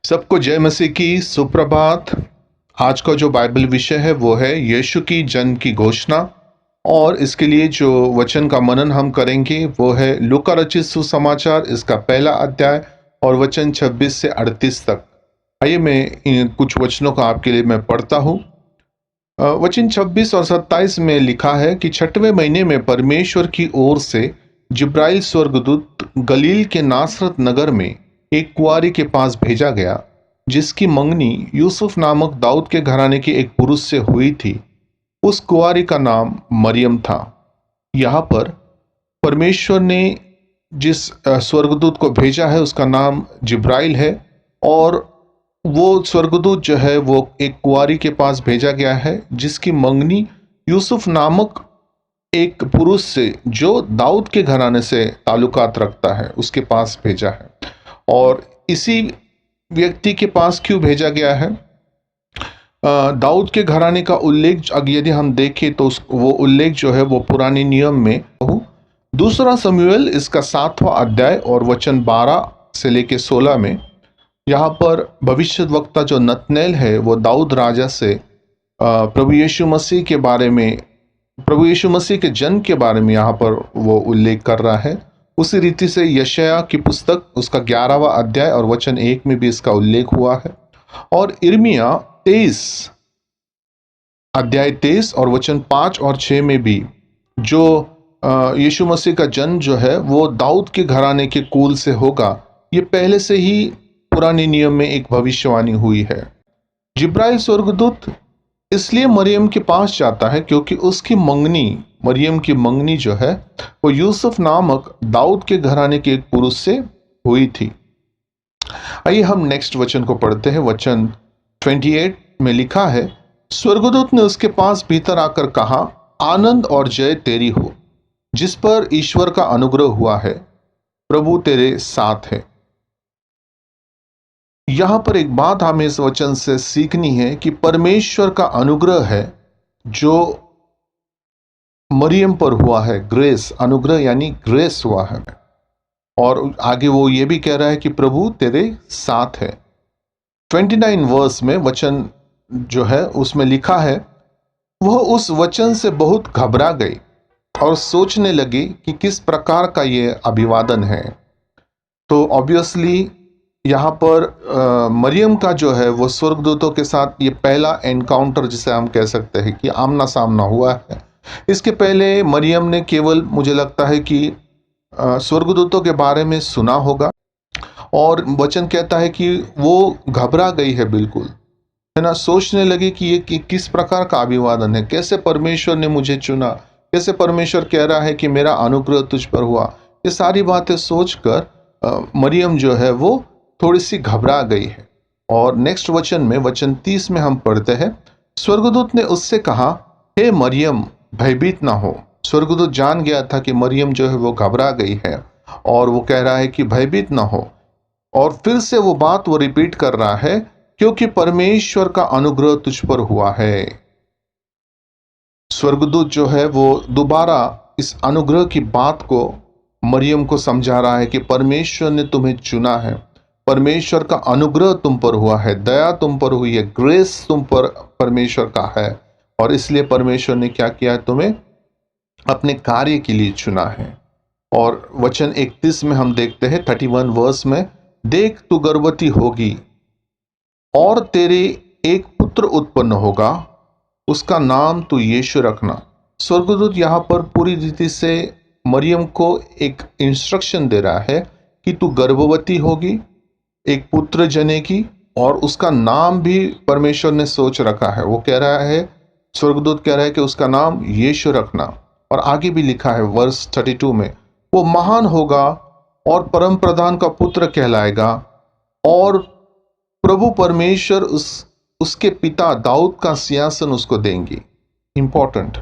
सबको जय मसीह की सुप्रभात। आज का जो बाइबल विषय है वो है यीशु की जन्म की घोषणा। और इसके लिए जो वचन का मनन हम करेंगे वो है लूका रचित सुसमाचार, इसका पहला अध्याय और वचन 26 से 38 तक। आइए मैं इन कुछ वचनों का आपके लिए मैं पढ़ता हूँ। वचन 26 और 27 में लिखा है कि छठवें महीने में परमेश्वर की ओर से जिब्राइल स्वर्गदूत गलील के नासरत नगर में एक कुआरी के पास भेजा गया, जिसकी मंगनी यूसुफ नामक दाऊद के घराने के एक पुरुष से हुई थी। उस कुआरी का नाम मरियम था। यहाँ पर परमेश्वर ने जिस स्वर्गदूत को भेजा है उसका नाम जिब्राइल है, और वो स्वर्गदूत जो है वो एक कुआरी के पास भेजा गया है, जिसकी मंगनी यूसुफ नामक एक पुरुष से जो दाऊद के घराने से ताल्लुकात रखता है उसके पास भेजा है। और इसी व्यक्ति के पास क्यों भेजा गया है? दाऊद के घराने का उल्लेख यदि हम देखें तो वो उल्लेख जो है वो पुराने नियम में दूसरा शमूएल इसका 7वां अध्याय और वचन 12 से लेके 16 में यहाँ पर भविष्यद्वक्ता जो नतनेल है वो दाऊद राजा से प्रभु यीशु मसीह के बारे में, प्रभु यीशु मसीह के जन्म के बारे में यहाँ पर वो उल्लेख कर रहा है। उसी रीति से यशायाह की पुस्तक उसका 11वां अध्याय और वचन 1 में भी इसका उल्लेख हुआ है। और इर्मिया 23 अध्याय 23 और वचन 5 और 6 में भी जो यीशु मसीह का जन्म जो है वो दाऊद के घराने के कुल से होगा, ये पहले से ही पुराने नियम में एक भविष्यवाणी हुई है। जिब्राइल स्वर्गदूत इसलिए मरियम के पास जाता है क्योंकि उसकी मंगनी, मरियम की मंगनी जो है वो यूसुफ नामक दाऊद के घराने के एक पुरुष से हुई थी। आइए हम नेक्स्ट वचन को पढ़ते हैं। वचन 28 में लिखा है, स्वर्गदूत ने उसके पास भीतर आकर कहा, आनंद और जय तेरी हो, जिस पर ईश्वर का अनुग्रह हुआ है, प्रभु तेरे साथ है। यहां पर एक बात हमें इस वचन से सीखनी है कि परमेश्वर का अनुग्रह है जो मरियम पर हुआ है। ग्रेस, अनुग्रह यानी ग्रेस हुआ है। और आगे वो ये भी कह रहा है कि प्रभु तेरे साथ है। 29 वर्स में वचन जो है उसमें लिखा है, वह उस वचन से बहुत घबरा गई और सोचने लगी कि किस प्रकार का ये अभिवादन है। तो ऑब्वियसली यहाँ पर मरियम का जो है वो स्वर्गदूतों के साथ ये पहला एनकाउंटर जिसे हम कह सकते हैं कि आमना सामना हुआ है। इसके पहले मरियम ने केवल, मुझे लगता है कि स्वर्गदूतों के बारे में सुना होगा, और वचन कहता है कि वो घबरा गई है, बिल्कुल है ना। सोचने लगी कि ये किस प्रकार का अभिवादन है, कैसे परमेश्वर ने मुझे चुना, कैसे परमेश्वर कह रहा है कि मेरा अनुग्रह तुझ पर हुआ। ये सारी बातें सोचकर मरियम जो है वो थोड़ी सी घबरा गई है। और नेक्स्ट वचन में, वचन 30 में हम पढ़ते हैं, स्वर्गदूत ने उससे कहा, हे मरियम, भयभीत ना हो। स्वर्गदूत जान गया था कि मरियम जो है वो घबरा गई है, और वो कह रहा है कि भयभीत ना हो। और फिर से वो बात वो रिपीट कर रहा है, क्योंकि परमेश्वर का अनुग्रह तुझ पर हुआ है। स्वर्गदूत जो है वो दोबारा इस अनुग्रह की बात को मरियम को समझा रहा है कि परमेश्वर ने तुम्हें चुना है, परमेश्वर का अनुग्रह तुम पर हुआ है, दया तुम पर हुई है, ग्रेस तुम पर परमेश्वर का है, और इसलिए परमेश्वर ने क्या किया है, तुम्हें अपने कार्य के लिए चुना है। और वचन 31 में हम देखते हैं, 31 वर्स में, देख तू गर्भवती होगी और तेरे एक पुत्र उत्पन्न होगा, उसका नाम तू यीशु रखना। स्वर्गदूत यहाँ पर पूरी रीति से मरियम को एक इंस्ट्रक्शन दे रहा है कि तू गर्भवती होगी, एक पुत्र जनेगी, और उसका नाम भी परमेश्वर ने सोच रखा है। वो कह रहा है, स्वर्गदूत कह रहा है कि उसका नाम यीशु रखना। और आगे भी लिखा है वर्स 32 में, वो महान होगा और परम प्रधान का पुत्र कहलाएगा, और प्रभु परमेश्वर उसके पिता दाऊद का सिंहासन उसको देंगे। इंपॉर्टेंट,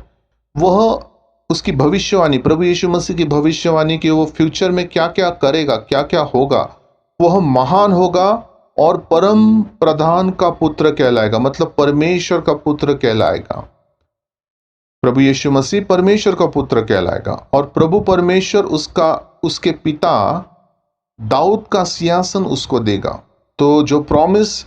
वह उसकी भविष्यवाणी, प्रभु यीशु मसीह की भविष्यवाणी कि वो फ्यूचर में क्या क्या करेगा, क्या क्या होगा, वह महान होगा और परम प्रधान का पुत्र कहलाएगा, मतलब परमेश्वर का पुत्र कहलाएगा। प्रभु यीशु मसीह परमेश्वर का पुत्र कहलाएगा, और प्रभु परमेश्वर उसके पिता दाऊद का सिंहासन उसको देगा। तो जो प्रॉमिस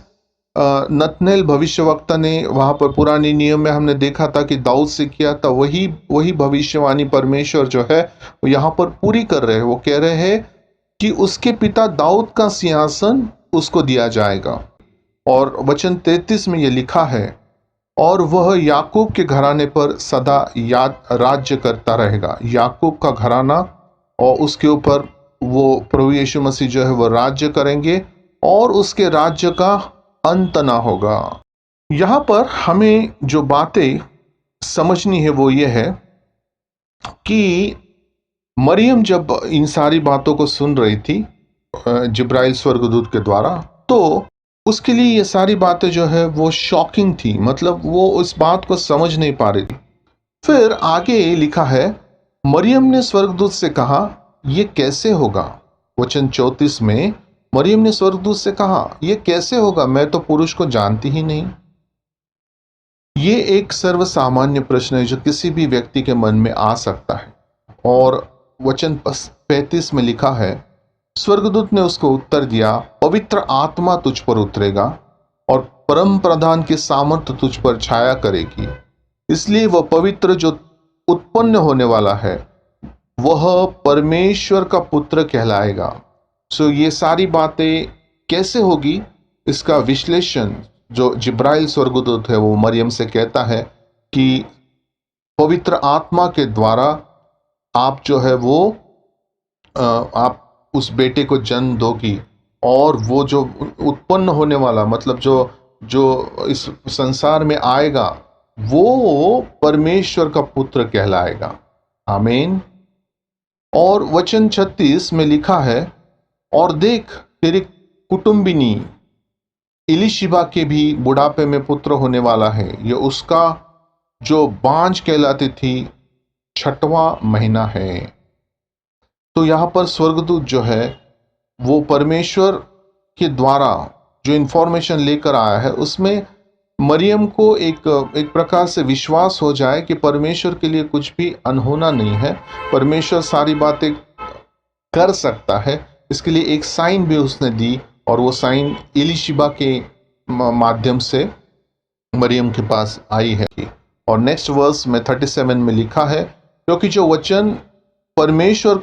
नतनेल भविष्यवक्ता ने वहां पर पुराने नियम में हमने देखा था कि दाऊद से किया था, वही वही भविष्यवाणी परमेश्वर जो है वो यहाँ पर पूरी कर रहे हैं। वो कह रहे हैं कि उसके पिता दाऊद का सिंहासन उसको दिया जाएगा। और वचन 33 में ये लिखा है, और वह याकूब के घराने पर सदा याद राज्य करता रहेगा। याकूब का घराना और उसके ऊपर वो प्रभु यीशु मसीह जो है वो राज्य करेंगे और उसके राज्य का अंत ना होगा। यहाँ पर हमें जो बातें समझनी है वो ये है कि मरियम जब इन सारी बातों को सुन रही थी जिब्राइल स्वर्गदूत के द्वारा, तो उसके लिए ये सारी बातें जो है वो शॉकिंग थी। मतलब वो उस बात को समझ नहीं पा रही थी। फिर आगे लिखा है, मरियम ने स्वर्गदूत से कहा, ये कैसे होगा। वचन 34 में मरियम ने स्वर्गदूत से कहा, ये कैसे होगा, मैं तो पुरुष को जानती ही नहीं। ये एक सर्वसामान्य प्रश्न है जो किसी भी व्यक्ति के मन में आ सकता है। और वचन 35 में लिखा है, स्वर्गदूत ने उसको उत्तर दिया, पवित्र आत्मा तुझ पर उतरेगा और परम प्रधान की सामर्थ तुझ पर छाया करेगी, इसलिए वह पवित्र जो उत्पन्न होने वाला है वह परमेश्वर का पुत्र कहलाएगा। सो ये सारी बातें कैसे होगी, इसका विश्लेषण जो जिब्राइल स्वर्गदूत है वो मरियम से कहता है कि पवित्र आत्मा के द्वारा आप जो है वो आप उस बेटे को जन्म दोगी, और वो जो उत्पन्न होने वाला, मतलब जो जो इस संसार में आएगा वो परमेश्वर का पुत्र कहलाएगा। आमीन। और वचन 36 में लिखा है, और देख तेरी कुटुंबिनी इलिशिबा के भी बुढ़ापे में पुत्र होने वाला है, ये उसका जो बांझ कहलाती थी 6वां महीना है। तो यहां पर स्वर्गदूत जो है वो परमेश्वर के द्वारा जो इंफॉर्मेशन लेकर आया है उसमें मरियम को एक प्रकार से विश्वास हो जाए कि परमेश्वर के लिए कुछ भी अनहोना नहीं है, परमेश्वर सारी बातें कर सकता है। इसके लिए एक साइन भी उसने दी, और वो साइन इलिशिबा के माध्यम से मरियम के पास आई है। और नेक्स्ट वर्स में 37 में लिखा है, क्योंकि जो वचन परमेश्वर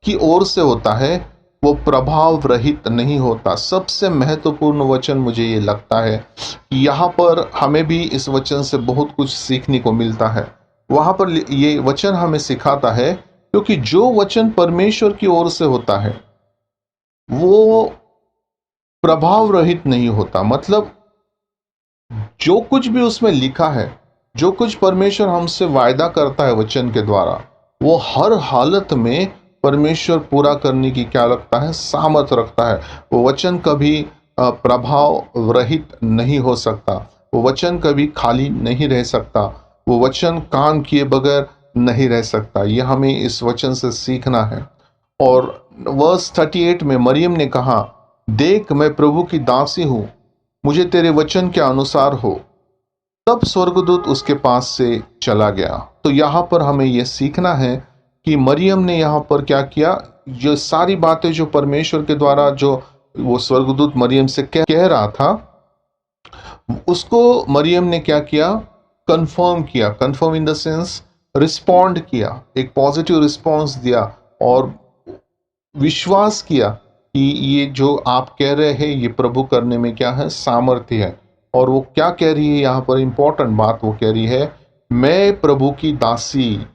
की ओर से होता है वो प्रभाव रहित नहीं होता। सबसे महत्वपूर्ण वचन मुझे ये लगता है कि यहाँ पर हमें भी इस वचन से बहुत कुछ सीखने को मिलता है। वहां पर ये वचन हमें सिखाता है, क्योंकि जो वचन परमेश्वर की ओर से होता है वो प्रभाव रहित नहीं होता। मतलब जो कुछ भी उसमें लिखा है, जो कुछ परमेश्वर हमसे वायदा करता है वचन के द्वारा, वो हर हालत में परमेश्वर पूरा करने की क्या लगता है, सामर्थ रखता है। वो वचन कभी प्रभाव रहित नहीं हो सकता, वो वचन कभी खाली नहीं रह सकता, वो वचन काम किए बगैर नहीं रह सकता। ये हमें इस वचन से सीखना है। और वर्स 38 में मरियम ने कहा, देख मैं प्रभु की दासी हूं, मुझे तेरे वचन के अनुसार हो। तब स्वर्गदूत उसके पास से चला गया। तो यहाँ पर हमें यह सीखना है कि मरियम ने यहाँ पर क्या किया, जो सारी बातें जो परमेश्वर के द्वारा जो वो स्वर्गदूत मरियम से कह रहा था, उसको मरियम ने क्या किया, कंफर्म किया। Confirm in the sense respond किया, एक पॉजिटिव रिस्पॉन्स दिया और विश्वास किया कि ये जो आप कह रहे हैं ये प्रभु करने में क्या है, सामर्थ्य है। और वो क्या कह रही है यहाँ पर, इंपॉर्टेंट बात वो कह रही है, मैं प्रभु की दासी।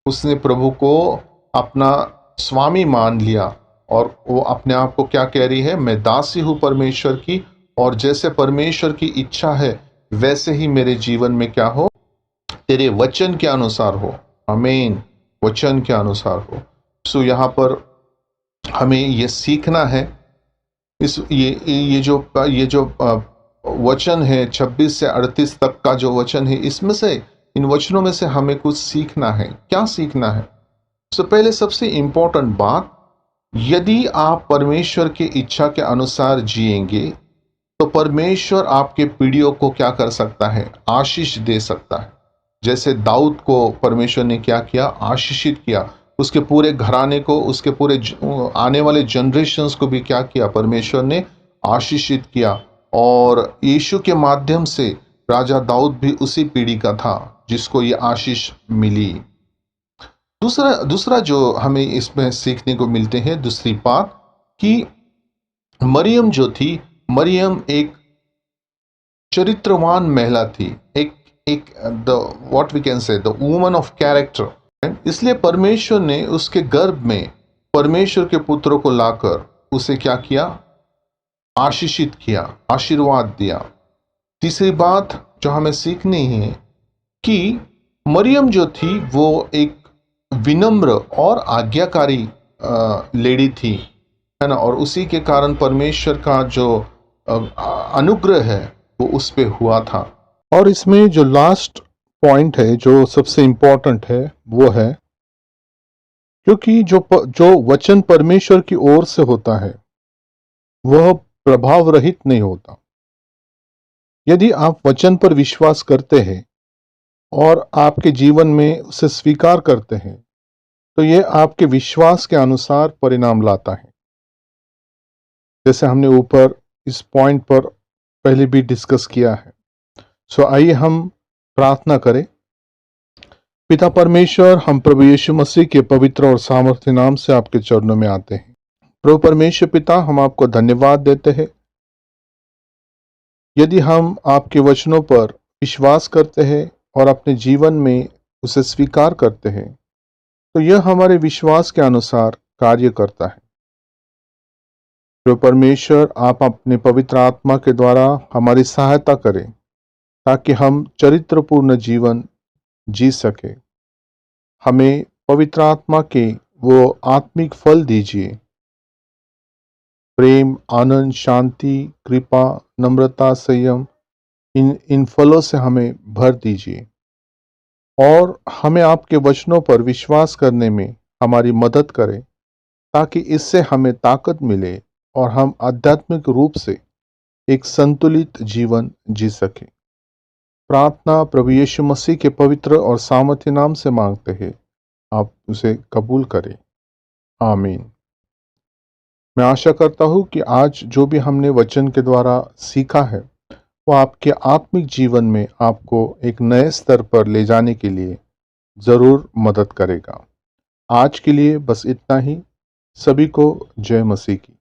उसने प्रभु को अपना स्वामी मान लिया और वो अपने आप को क्या कह रही है, मैं दासी हूँ परमेश्वर की, और जैसे परमेश्वर की इच्छा है वैसे ही मेरे जीवन में क्या हो, तेरे वचन के अनुसार हो। आमीन। वचन के अनुसार हो। सो यहाँ पर हमें ये सीखना है, इस ये जो वचन है 26 से 38 तक का जो वचन है, इसमें से इन वचनों में से हमें कुछ सीखना है। क्या सीखना है? पहले सबसे इंपॉर्टेंट बात, यदि आप परमेश्वर की इच्छा के अनुसार जिएंगे तो परमेश्वर आपके पीढ़ियों को क्या कर सकता है, आशीष दे सकता है। जैसे दाऊद को परमेश्वर ने क्या किया, आशीषित किया। उसके पूरे घराने को, उसके पूरे आने वाले जनरेशन्स को भी क्या किया, परमेश्वर ने आशीषित किया, और यीशु के माध्यम से राजा दाऊद भी उसी पीढ़ी का था जिसको ये आशीष मिली। दूसरा दूसरा जो हमें इसमें सीखने को मिलते हैं, दूसरी बात, कि मरियम जो थी, मरियम एक चरित्रवान महिला थी, एक एक the what we can say the woman of character. इसलिए परमेश्वर ने उसके गर्भ में परमेश्वर के पुत्र को लाकर उसे क्या किया? आशीषित किया, आशीर्वाद दिया। तीसरी बात जो हमें सीखनी है कि मरियम जो थी वो एक विनम्र और आज्ञाकारी लेडी थी, है ना, और उसी के कारण परमेश्वर का जो अनुग्रह है वो उस पे हुआ था। और इसमें जो लास्ट पॉइंट है, जो सबसे इम्पोर्टेंट है, वो है क्योंकि जो वचन परमेश्वर की ओर से होता है वह प्रभाव रहित नहीं होता। यदि आप वचन पर विश्वास करते हैं और आपके जीवन में उसे स्वीकार करते हैं तो यह आपके विश्वास के अनुसार परिणाम लाता है। जैसे हमने ऊपर इस पॉइंट पर पहले भी डिस्कस किया है। सो आइए हम प्रार्थना करें। पिता परमेश्वर, हम प्रभु यीशु मसीह के पवित्र और सामर्थ्य नाम से आपके चरणों में आते हैं। प्रभु परमेश्वर पिता, हम आपको धन्यवाद देते हैं। यदि हम आपके वचनों पर विश्वास करते हैं और अपने जीवन में उसे स्वीकार करते हैं तो यह हमारे विश्वास के अनुसार कार्य करता है। प्रभु परमेश्वर, आप अपने पवित्र आत्मा के द्वारा हमारी सहायता करें ताकि हम चरित्रपूर्ण जीवन जी सके। हमें पवित्र आत्मा के वो आत्मिक फल दीजिए, प्रेम, आनंद, शांति, कृपा, नम्रता, संयम, इन फलों से हमें भर दीजिए और हमें आपके वचनों पर विश्वास करने में हमारी मदद करें ताकि इससे हमें ताकत मिले और हम आध्यात्मिक रूप से एक संतुलित जीवन जी सकें। प्रार्थना प्रभु यीशु मसीह के पवित्र और सामर्थ्य नाम से मांगते हैं, आप उसे कबूल करें। आमीन। मैं आशा करता हूँ कि आज जो भी हमने वचन के द्वारा सीखा है वो आपके आत्मिक जीवन में आपको एक नए स्तर पर ले जाने के लिए ज़रूर मदद करेगा। आज के लिए बस इतना ही। सभी को जय मसीह की।